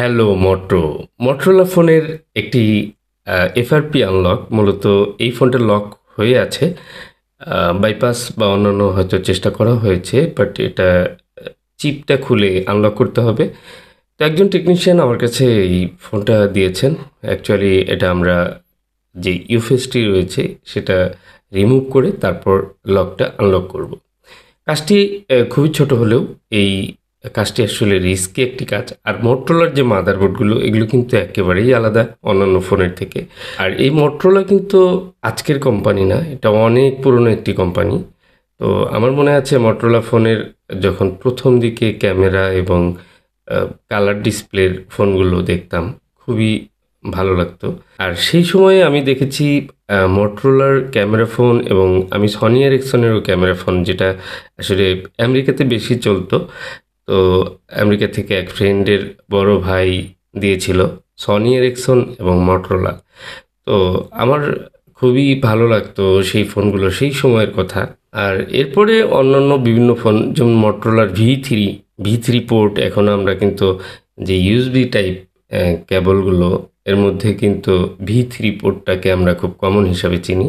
Hello Motorola ফোনের একটি FRP unlock মূলত এই ফোনটা লক হয়ে আছে। বাইপাস বা অন্যান্য হয়তো চেষ্টা করা হয়েছে, বাট এটা চিপটা খুলে আনলক করতে হবে। তো একজন টেকনিশিয়ান আমার কাছে এই ফোনটা দিয়েছেন। অ্যাকচুয়ালি এটা আমরা যে ইউএসএসটি রয়েছে সেটা রিমুভ করে তারপর লকটা আনলক করব। কাজটি খুবই ছোট হলেও এই কাজটি আসলে রিস্কি একটি কাজ। আর মোটরোলার যে মাদারবোর্ডগুলো এগুলো কিন্তু একেবারেই আলাদা অন্যান্য ফোনের থেকে। আর এই মোটরোলা কিন্তু আজকের কোম্পানি না, এটা অনেক পুরনো একটি কোম্পানি। তো আমার মনে আছে মোটরোলা ফোনের যখন প্রথম দিকে ক্যামেরা এবং কালার ডিসপ্লের ফোনগুলো দেখতাম খুবই ভালো লাগতো। আর সেই সময়ে আমি দেখেছি মোটরোলার ক্যামেরা ফোন, এবং আমি সনি এরিকসনেরও ক্যামেরা ফোন, যেটা আসলে আমেরিকাতে বেশি চলতো। তো আমেরিকা থেকে এক ফ্রেন্ডের বড় ভাই দিয়েছিল সনি এরিকসন এবং মোটরোলা। তো আমার খুবই ভালো লাগতো সেই ফোনগুলো, সেই সময়ের কথা। আর এরপরে অন্যান্য বিভিন্ন ফোন যেমন মোটরোলার ভি থ্রি পোর্ট, এখন আমরা কিন্তু যে ইউএসবি টাইপ কেবলগুলো এর মধ্যে কিন্তু ভি থ্রি পোর্টটাকে আমরা খুব কমন হিসাবে চিনি।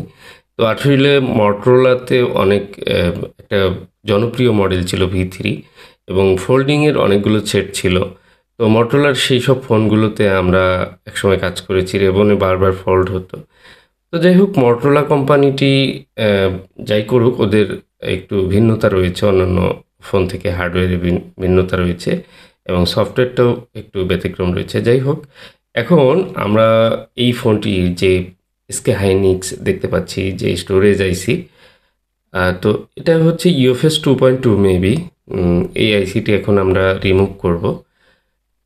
তো আসলে মোটরোলাতে অনেক একটা জনপ্রিয় মডেল ছিল ভি থ্রি, এবং ফোল্ডিংয়ের অনেকগুলো সেট ছিল। তো মোটরোলার সেই সব ফোনগুলোতে আমরা একসময় কাজ করেছি, রেবনে বারবার ফল্ট হতো। তো যাই হোক, মোটরোলা কোম্পানিটি যাই করুক, ওদের একটু ভিন্নতা রয়েছে অন্যান্য ফোন থেকে, হার্ডওয়্যারে ভিন্নতা রয়েছে এবং সফটওয়্যারটাও একটু ব্যতিক্রম রয়েছে। যাই হোক, এখন আমরা এই ফোনটির যে এসকে হাইনিক্স দেখতে পাচ্ছি যে স্টোরেজ আইসি, তো এটা হচ্ছে ইউএফএস 2.2 মেবি। এই আইসিটি এখন আমরা রিমুভ করব।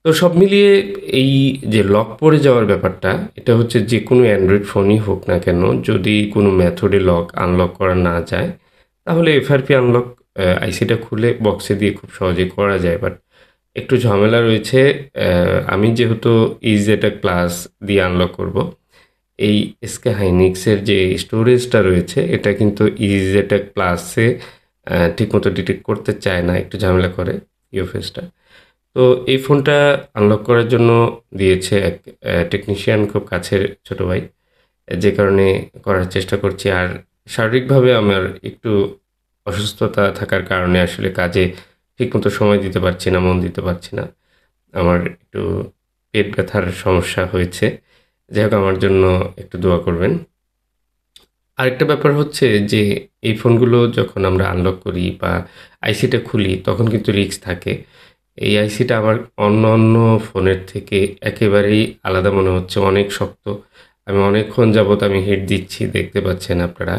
তো সব মিলিয়ে এই যে লক পড়ে যাওয়ার ব্যাপারটা, এটা হচ্ছে যে কোনো অ্যান্ড্রয়েড ফোনই হোক না কেন, যদি কোনো মেথডে লক আনলক করা না যায় তাহলে এফআরপি আনলক আইসিটা খুলে বক্সে দিয়ে খুব সহজেই করা যায়। বাট একটু ঝামেলা রয়েছে। আমি যেহেতু ইজেটা ক্লাস দিয়ে আনলক করব, এই এসকে হাইনিক্সের যে স্টোরেজটা রয়েছে এটা কিন্তু ইজেটা ক্লাসে ঠিকমতো ডিটেক্ট করতে চায় না, একটু ঝামেলা করে ইউএফএসটা। তো এই ফোনটা আনলক করার জন্য দিয়েছে এক টেকনিশিয়ান, খুব কাছের ছোট ভাই। যে কারণে করার চেষ্টা করছি। আর শারীরিকভাবে আমার একটু অসুস্থতা থাকার কারণে আসলে কাজে ঠিকমতো সময় দিতে পারছি না, মন দিতে পারছি না। আমার একটু পেট ব্যথার সমস্যা হয়েছে। যাই হোক, আমার জন্য একটু দোয়া করবেন। আরেকটা ব্যাপার হচ্ছে যে এই ফোনগুলো যখন আমরা আনলক করি বা আইসিটা খুলি তখন কিন্তু রিস্ক থাকে। এই আইসিটা আমার অন্য অন্য ফোনের থেকে একেবারেই আলাদা মনে হচ্ছে, অনেক শক্ত। আমি অনেকক্ষণ যাবৎ আমি হিট দিচ্ছি, দেখতে পাচ্ছেন আপনারা।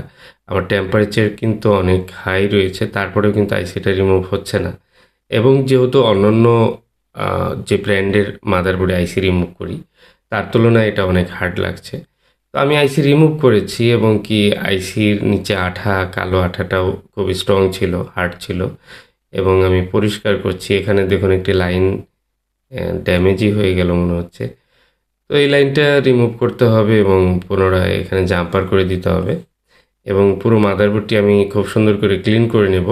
আমার টেম্পারেচার কিন্তু অনেক হাই রয়েছে, তারপরেও কিন্তু আইসিটা রিমুভ হচ্ছে না। এবং যেহেতু অন্যান্য যে ব্র্যান্ডের মাদারবোর্ডে আইসি রিমুভ করি তার তুলনায় এটা অনেক হার্ড লাগছে। তো আমি আইসি রিমুভ করেছি, এবং কি আইসির নিচে আঠা, কালো আঠাটাও খুব স্ট্রং ছিল, হার্ড ছিল। এবং আমি পরিষ্কার করছি, এখানে দেখুন একটি লাইন ড্যামেজই হয়ে গেল মনে হচ্ছে। তো এই লাইনটা রিমুভ করতে হবে এবং পুনরায় এখানে জাম্পার করে দিতে হবে, এবং পুরো মাদারবোর্ডটি আমি খুব সুন্দর করে ক্লিন করে নেব।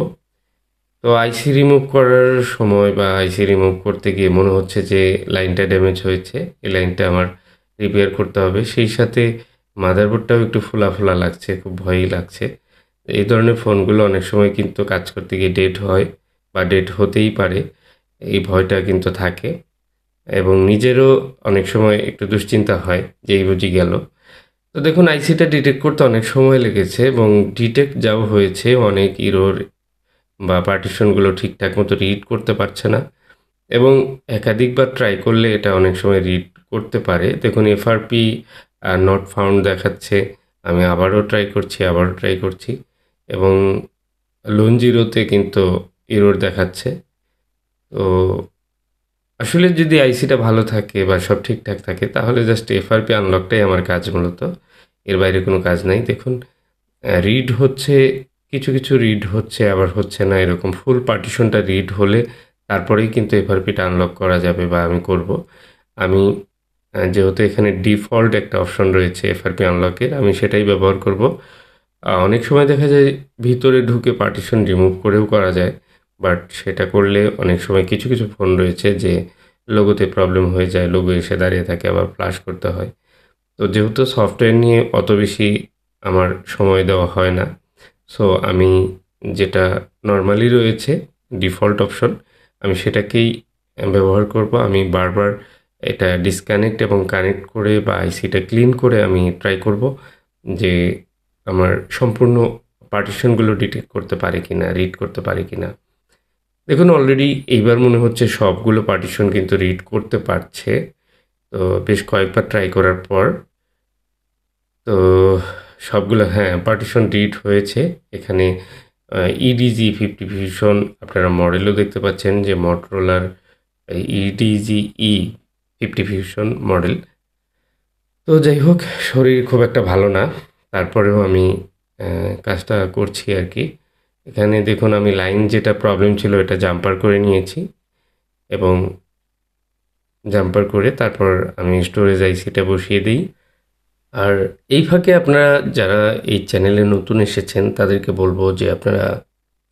তো আইসি রিমুভ করার সময় বা আইসি রিমুভ করতে গিয়ে মনে হচ্ছে যে লাইনটা ড্যামেজ হয়েছে, এই লাইনটা আমার রিপেয়ার করতে হবে। সেই সাথে মাদারবোর্ডটাও একটু ফোলা ফোলা লাগছে, খুব ভয়ই লাগছে। এই ধরনের ফোনগুলো অনেক সময় কিন্তু কাজ করতে গিয়ে ডেড হয় বা ডেড হতেই পারে, এই ভয়টা কিন্তু থাকে। এবং নিজেরও অনেক সময় একটু দুশ্চিন্তা হয় যে এই বুঝি গেল। তো দেখুন, আইসিটা ডিটেক্ট করতে অনেক সময় লেগেছে, এবং ডিটেক্ট যাও হয়েছে, অনেক ইরোর বা পার্টিশনগুলো ঠিকঠাক মতো রিড করতে পারছে না, এবং একাধিকবার ট্রাই করলে এটা অনেক সময় রিড করতে পারে। দেখুন, এফআরপি নট ফাউন্ড দেখাচ্ছে। আমি আবারও ট্রাই করছি, এবং লোন জিরোতে কিন্তু এরর দেখাচ্ছে। তো আসলে যদি আইসিটা ভালো থাকে বা সব ঠিকঠাক থাকে তাহলে জাস্ট এফআরপি আনলকটাই আমার কাজ মূলত, এর বাইরে কোনো কাজ নাই। দেখুন, রিড হচ্ছে, কিছু কিছু রিড হচ্ছে আবার হচ্ছে না, এরকম ফুল পার্টিশনটা রিড হলে তারপরেই কিন্তু এফআরপিটা আনলক করা যাবে বা আমি করব। আমি যেহেতু এখানে ডিফল্ট একটা অপশন রয়েছে এফআরপি আনলকের, আমি সেটাই ব্যবহার করব। অনেক সময় দেখা যায় ভিতরে ঢুকে পার্টিশন রিমুভ করেও করা যায়, বাট সেটা করলে অনেক সময় কিছু কিছু ফোন রয়েছে যে লোগোতে প্রবলেম হয়ে যায়, লোগো এসে দাঁড়িয়ে থাকে, আবার ফ্লাশ করতে হয়। তো যেহেতু সফটওয়্যার নিয়ে অত বেশি আমার সময় দেওয়া হয় না, সো আমি যেটা নরমালি রয়েছে ডিফল্ট অপশন, আমি সেটাকেই ব্যবহার করব। আমি বারবার এটা ডিসকানেক্ট এবং কানেক্ট করে বা আইসিটা ক্লিন করে আমি ট্রাই করব যে আমার সম্পূর্ণ পার্টিশনগুলো ডিটেক্ট করতে পারে কিনা, রিড করতে পারে কিনা। দেখুন অলরেডি এইবার মনে হচ্ছে সবগুলো পার্টিশন কিন্তু রিড করতে পারছে। তো বেশ কয়েকবার ট্রাই করার পর তো সবগুলো, হ্যাঁ, পার্টিশন রিড হয়েছে। এখানে ইডিজি 50 ভিশন আপনারা মডেলও দেখতে পাচ্ছেন যে মটোরোলার ইডিজি ই 50 ভিশন মডেল। তো যাই হোক, শরীর খুব একটা ভালো না, তারপরেও আমি কাজটা করছি আর কি। এখানে দেখুন আমি লাইন যেটা প্রবলেম ছিল এটা জাম্পার করে নিয়েছি, এবং জাম্পার করে তারপর আমি স্টোরেজ আইসিটা বসিয়ে দিই। আর এই ফাঁকে আপনারা যারা এই চ্যানেলে নতুন এসেছেন তাদেরকে বলবো যে আপনারা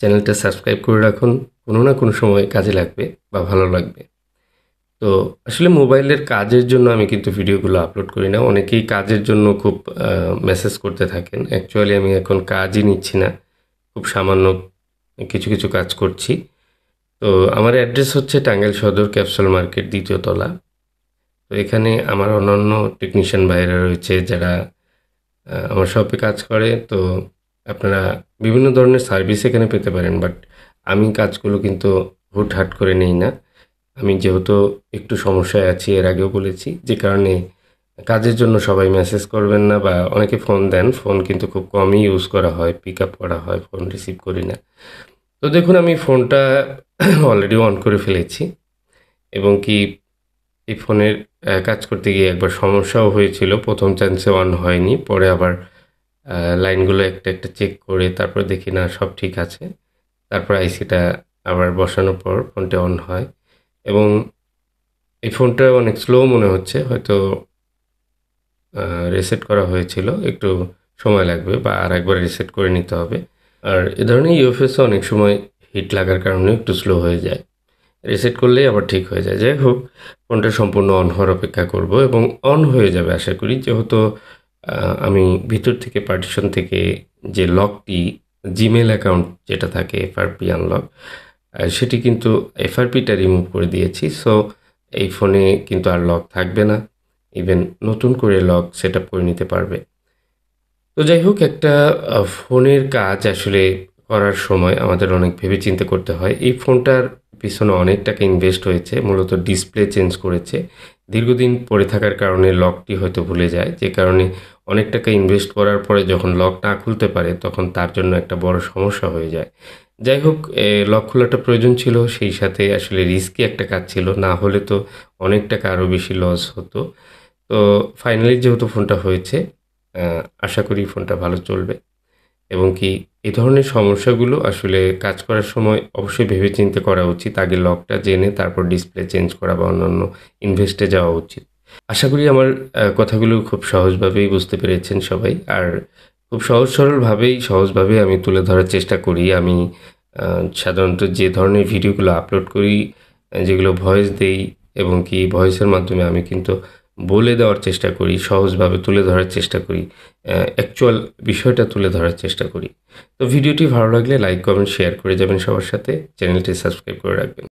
চ্যানেলটা সাবস্ক্রাইব করে রাখুন, কোনো না কোনো সময় কাজে লাগবে বা ভালো লাগবে। তো আসলে মোবাইলের কাজের জন্য আমি কিন্তু ভিডিওগুলো আপলোড করি না। অনেকেই কাজের জন্য খুব মেসেজ করতে থাকেন। অ্যাকচুয়ালি আমি এখন কাজই নিচ্ছি না, খুব সামান্য কিছু কিছু কাজ করছি। তো আমার অ্যাড্রেস হচ্ছে টাঙ্গাইল সদর ক্যাপসুল মার্কেট 2য় তলা। তো এখানে আমার অন্যান্য টেকনিশিয়ান ভাইয়েরা রয়েছে যারা আমার শপে কাজ করে। তো আপনারা বিভিন্ন ধরনের সার্ভিস এখানে পেতে পারেন, বাট আমি কাজগুলো কিন্তু হুটহাট করে নেই না। আমি যেহেতু একটু সমস্যায় আছি, এর আগেও বলেছি, যে কারণে কাজের জন্য সবাই মেসেজ করবেন না, বা অনেকে ফোন দেন, ফোন কিন্তু খুব কমই ইউজ করা হয়, পিক আপ করা হয়, ফোন রিসিভ করি না। তো দেখুন আমি ফোনটা অলরেডি অন করে ফেলেছি, এবং কি এই ফোনের কাজ করতে গিয়ে একবার সমস্যাও হয়েছিল। প্রথম চান্সে অন হয়নি, পরে আবার লাইনগুলো একটা একটা চেক করে তারপর দেখি না সব ঠিক আছে। তারপর আইসিটা আবার বসানোর পর ফোনটা অন হয়, এবং এই ফোনটা অনেক স্লো মনে হচ্ছে, হয়তো রিসেট করা হয়েছিল, একটু সময় লাগবে বা আর একবার রিসেট করে নিতে হবে। আর এ ধরনের ইউএফএসও অনেক সময় হিট লাগার কারণে একটু স্লো হয়ে যায়, রিসেট করলেই আবার ঠিক হয়ে যায়। যাই হোক, ফোনটা সম্পূর্ণ অন হওয়ার অপেক্ষা করব, এবং অন হয়ে যাবে আশা করি, যেহেতু আমি ভিতর থেকে পার্টিশন থেকে যে লকটি, জিমেল অ্যাকাউন্ট যেটা থাকে এফআরপি আনলক, সেটি কিন্তু এফআরপিটা রিমুভ করে দিয়েছি। সো এই ফোনে কিন্তু আর লক থাকবে না, ইভেন নতুন করে লক সেট আপ করে নিতে পারবে। তো যাই হোক, একটা ফোনের কাজ আসলে করার সময় আমাদের অনেক ভেবেচিন্তে করতে হয়। এই ফোনটার পিছনে অনেক টাকা ইনভেস্ট হয়েছে, মূলত ডিসপ্লে চেঞ্জ করেছে। দীর্ঘদিন পড়ে থাকার কারণে লকটি হয়তো ভুলে যায়, যে কারণে অনেক টাকা ইনভেস্ট করার পরে যখন লক না খুলতে পারে তখন তার জন্য একটা বড় সমস্যা হয়ে যায়। যাই হোক, লক খোলাটা প্রয়োজন ছিল, সেই সাথে আসলে রিস্কি একটা কাজ ছিল, না হলে তো অনেক টাকা আরও বেশি লস হতো। তো ফাইনালি যেহেতু ফোনটা হয়েছে, আশা করি ফোনটা ভালো চলবে, এবং কি এই ধরনের সমস্যাগুলো আসলে কাজ করার সময় অবশ্যই ভেবেচিন্তে করা উচিত। আগে লকটা জেনে তারপর ডিসপ্লে চেঞ্জ করা বা অন্যান্য ইনভেস্টে যাওয়া উচিত। আশা করি আমার কথাগুলো খুব সহজভাবেই বুঝতে পেরেছেন সবাই। আর খুব সহজ সরলভাবেই সহজভাবে আমি তুলে ধরার চেষ্টা করি। আমি সাধারণত যে ধরনের ভিডিওগুলো আপলোড করি, যেগুলো ভয়েস দেই, এবং কি ভয়েসের মাধ্যমে আমি কিন্তু বলে দেওয়ার চেষ্টা করি, সহজভাবে তুলে ধরার চেষ্টা করি, অ্যাকচুয়াল বিষয়টা তুলে ধরার চেষ্টা করি। তো ভিডিওটি ভালো লাগলে লাইক, কমেন্ট, শেয়ার করে যাবেন সবার সাথে। চ্যানেলটি সাবস্ক্রাইব করে রাখবেন।